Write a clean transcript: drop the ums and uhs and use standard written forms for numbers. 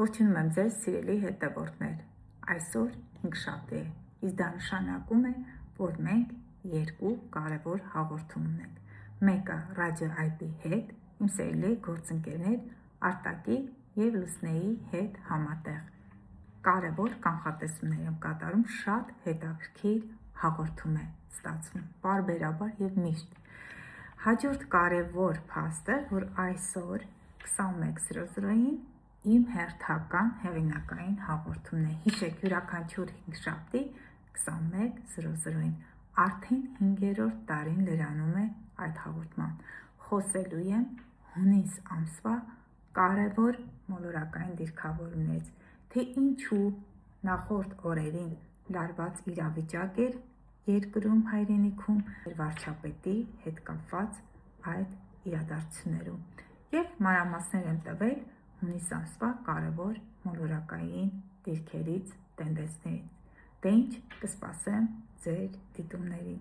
Ողջունում եմ ձեզ սիրելի հետևորդներ, այսօր հինգշաբթի է, իսկ դա նշանակում է, որ մենք երկու կարևոր հաղորդում ունենք, մեկը ռադիո IP հետ, իմ սիրելի գործընկերներ Արտակի և Լուսնեի հետ համատեղ, կարևոր կանխատեսումներ եմ կատարում, շատ հետաքրքիր հաղորդում է ստացվում, պարբերաբար և միշտ, հաջորդ կարևոր փաստը, որ այսօր 21:00-ին իմ հերթական հեղինակային հաղորդումն է, հիշեք յուրաքանչյուր հինգշաբթի 21:00-ին, արդեն 5-րդ տարին լրանում է այդ հաղորդման, խոսելու եմ հունիս ամսվա կարևոր մոլորակային դիրքավորումներից, թե ինչու նախորդ օրերին լարված իրավիճակ էր երկրում հայրենիքում վարչապետի հետ կապված այդ իրադարձություններում և մանրամասներ եմ տվել հունիս ամսվա կարևոր մոլորակային դիրքերից, տենդեցներից, դե ինչ կսպասեմ ձեր դիտումներին։